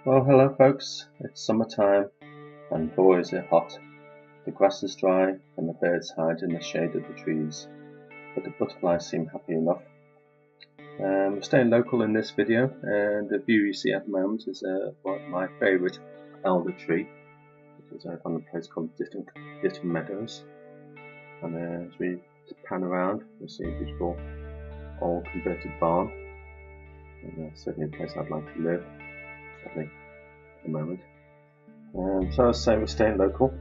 Well, hello folks, it's summertime and boy is it hot. The grass is dry and the birds hide in the shade of the trees, but the butterflies seem happy enough. We're staying local in this video, and the view you see at the moment is my favourite elder tree, which is on a place called Ditton Meadows. And as we pan around, you'll see a beautiful old converted barn, and certainly a place I'd like to live, certainly at the moment. So as I say, we're staying local,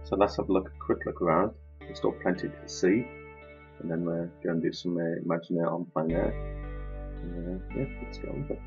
so let's have a quick look around. There's still plenty to see, and then we're going to do some imaginary on plein air. Yeah, let's go with it.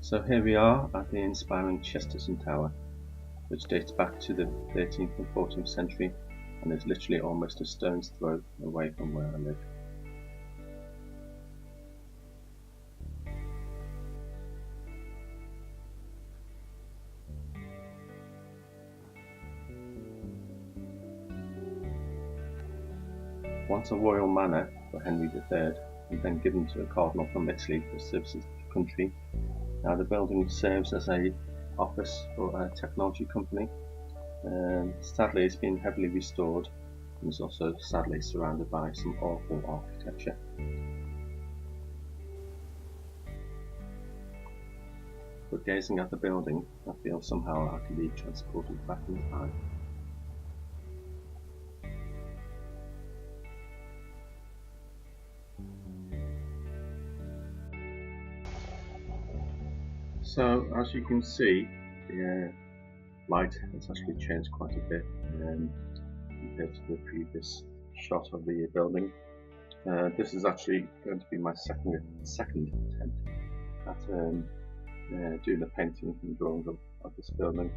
So here we are at the inspiring Chesterton Tower, which dates back to the 13th and 14th century and is literally almost a stone's throw away from where I live. Once a royal manor for Henry III, and then given to a cardinal from Italy for services to the country, now the building serves as an office for a technology company. Sadly, it's been heavily restored and is also sadly surrounded by some awful architecture. But gazing at the building, I feel somehow I can be transported back in time. So as you can see, the light has actually changed quite a bit compared to the previous shot of the building. This is actually going to be my second attempt at doing the painting and drawing of this building.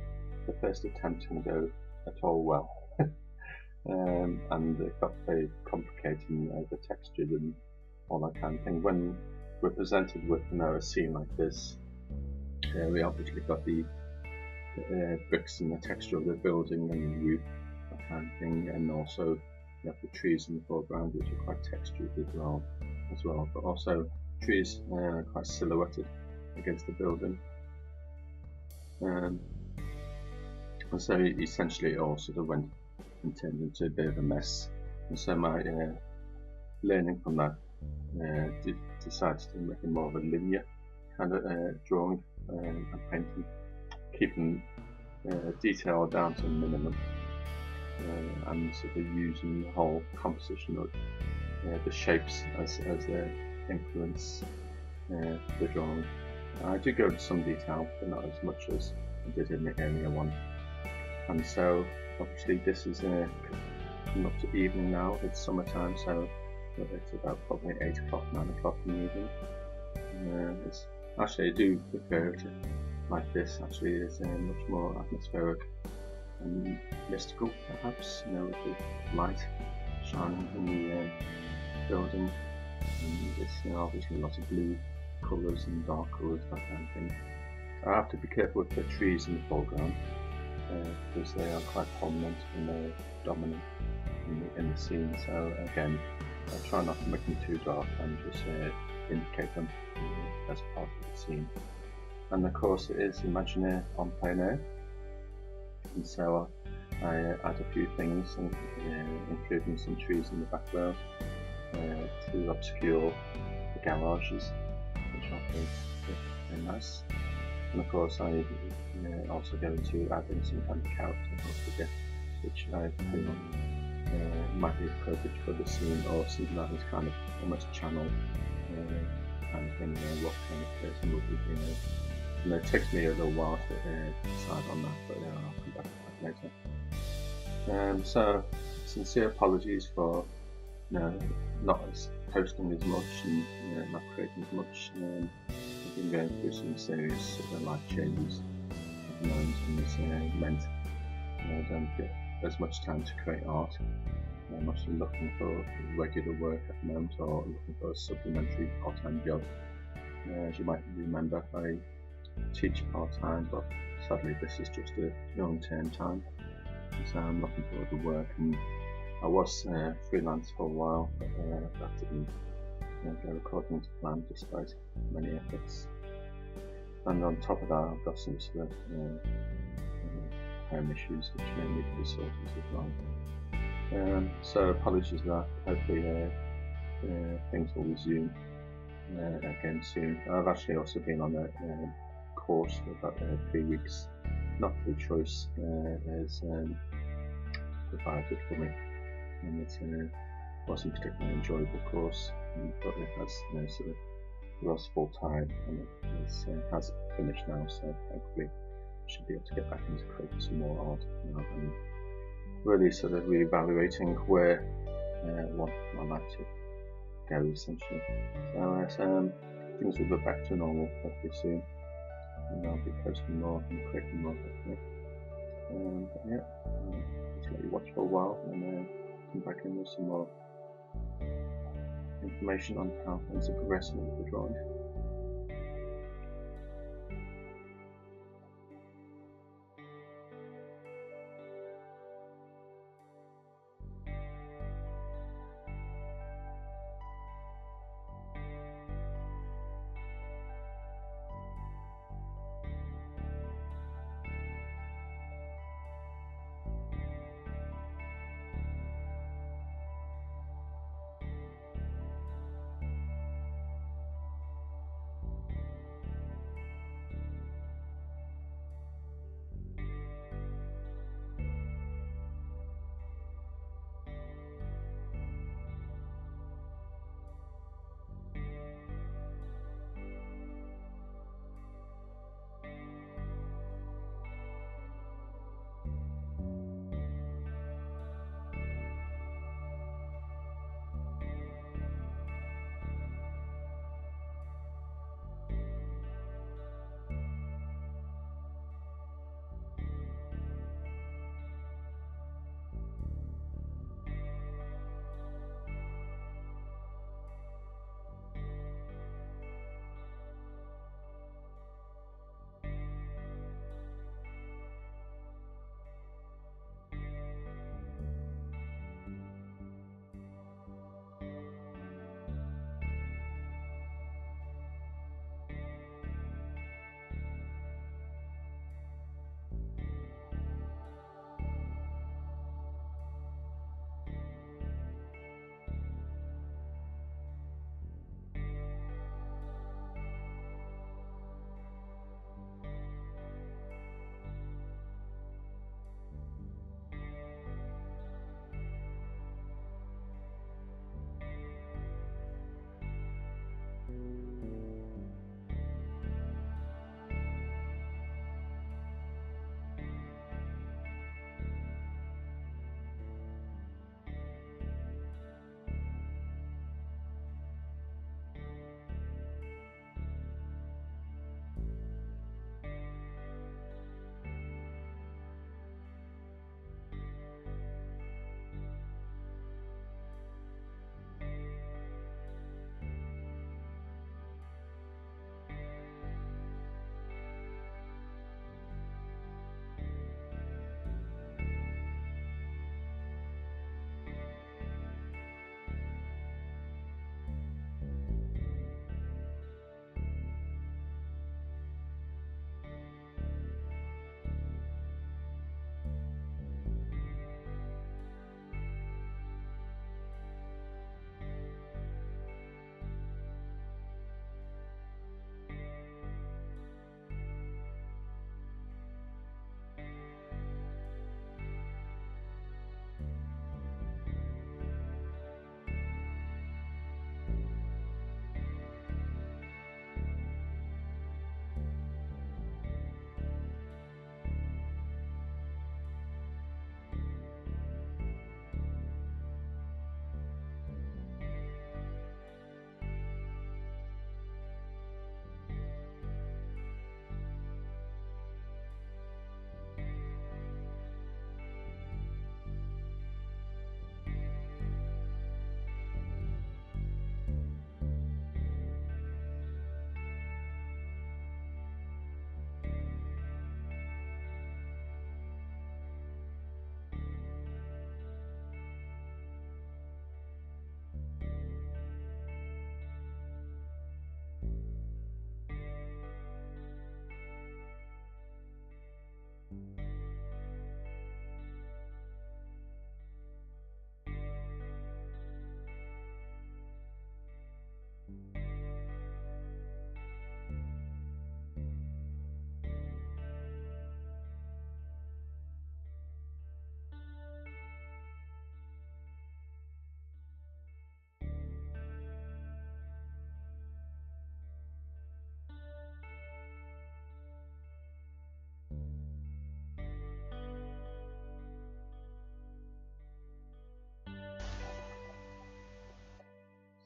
The first attempt didn't go at all well, and it got very complicated, the textures and all that kind of thing. When we're presented with a scene like this, we obviously got the bricks and the texture of the building and the roof, that kind of thing, and also you have the trees in the foreground, which are quite textured as well, but also trees quite silhouetted against the building. And so essentially it all sort of went and turned into a bit of a mess. And so my learning from that decided to make it more of a linear kind of drawing and painting, keeping detail down to a minimum, and sort of using the whole composition of the shapes as influence the drawing. I do go into some detail, but not as much as I did in the earlier one. And so obviously this is coming up to evening now. It's summertime, so it's about probably 8 o'clock, 9 o'clock in the evening. Actually, I do prefer it like this. Actually, it's much more atmospheric and mystical, perhaps. With the light shining in the building, And there's obviously lots of blue colours and dark colours, that kind of thing. I have to be careful with the trees in the foreground because they are quite prominent and they're dominant in the scene. So again, I try not to make them too dark and just indicate them as part of the scene. And of course it is Imaginaire on plein air, and so I add a few things, including some trees in the background to obscure the garages, which I think is very nice. And of course I also go into adding some kind of character figure, which I feel might be appropriate for the scene, or something that is kind of almost channel kind of thing, what kind of person would be doing it. And it takes me a little while to decide on that, but I'll come back to that later. So sincere apologies for not posting as much and not creating as much. I've been going through some serious life changes at the moment, and it's meant I don't get as much time to create art. I'm actually looking for regular work at the moment, or looking for a supplementary part-time job. As you might remember, I teach part-time, but sadly this is just a long-term time, so I'm looking for other work. And I was freelance for a while, but that didn't go according to plan despite many efforts. And on top of that, I've got some sort of home issues which need to be sorted as well. So apologies for that. Hopefully things will resume again soon. I've actually also been on a course for about 3 weeks, not through choice, as provided for me, and it wasn't a particularly enjoyable course, but it has sort of was full time, and it has finished now, so hopefully I should be able to get back into creating some more art now, and really sort of reevaluating where what I'd like to go, essentially. So things will go back to normal hopefully soon, and I'll be posting more and creating more hopefully. But yeah, just let you watch for a while and then come back in with some more information on how things are progressing with the drawing.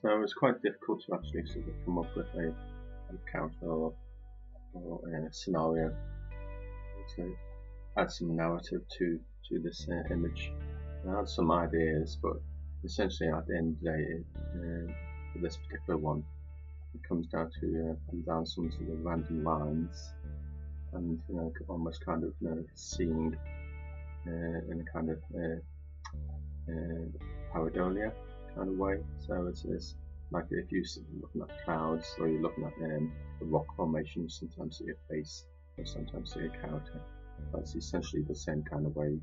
So it was quite difficult to actually sort of come up with a counter or a scenario to add some narrative to this image. I had some ideas, but essentially at the end of the day, for this particular one, it comes down to putting down some sort of random lines and almost kind of seeing in a kind of pareidolia kind of way. So it's like if you're looking at clouds or you're looking at the rock formation, you sometimes see a face or sometimes see a character. That's essentially the same kind of way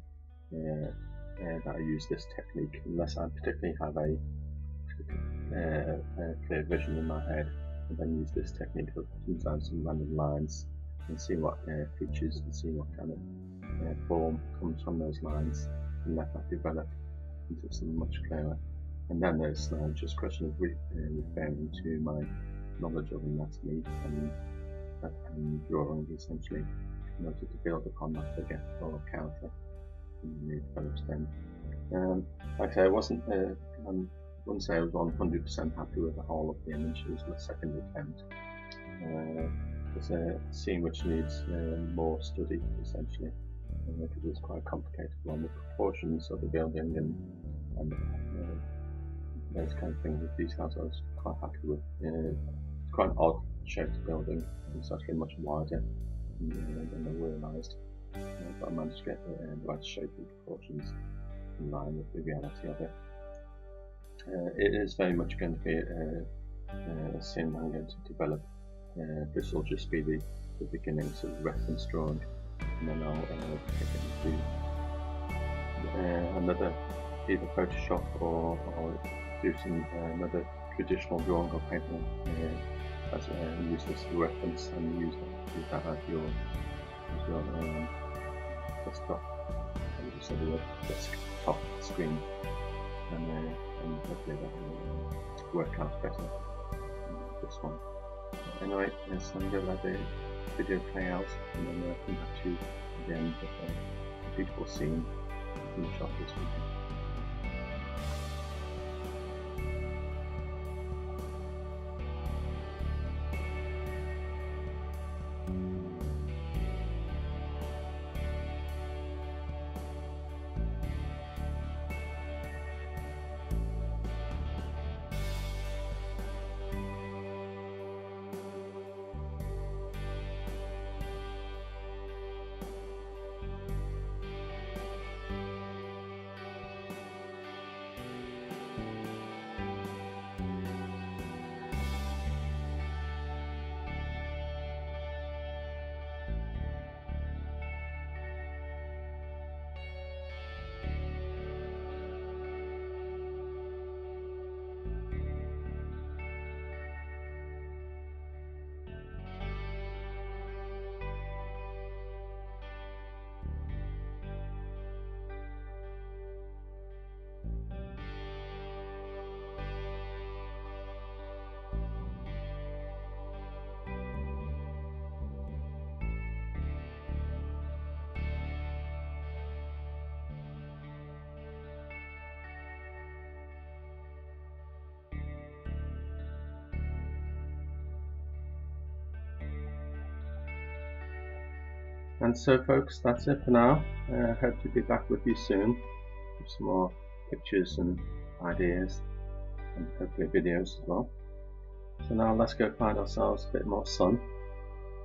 that I use this technique, unless I particularly have a clear vision in my head, and then use this technique of putting down some random lines and see what features and see what kind of form comes from those lines, and let that develop into something much clearer. And then there's just a question of referring to my knowledge of anatomy and drawing, essentially, in order to build upon that figure or character and it develops then. Like I say, I wouldn't say I was 100% happy with the whole of the image. It was my second attempt. It's a scene which needs more study, essentially, because it's quite complicated on the proportions of the building and those kind of things. With details, I was quite happy with. It's quite an odd shaped building. It's actually much wider than I realised, but I managed to get the right shape and proportions in line with the reality of it. It is very much going to be a scene I'm going to develop. This will just be the beginning sort of reference drawing, and then I'll take it into another either Photoshop or do some another traditional drawing or painting as use this as a reference and use that as your desktop, and just the desktop screen, and hopefully that will work out better this one. Anyway, so I'm going to let the video play out, and then come back to you at the end with a beautiful scene from the shot this weekend. And so folks, that's it for now. I hope to be back with you soon with some more pictures and ideas, and hopefully videos as well. So now let's go find ourselves a bit more sun.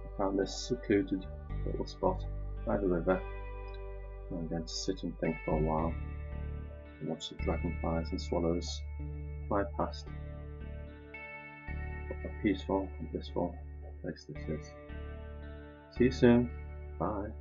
I found this secluded little spot by the river. I'm going to sit and think for a while and watch the dragonflies and swallows fly past. What a peaceful and blissful place this is. See you soon. Bye.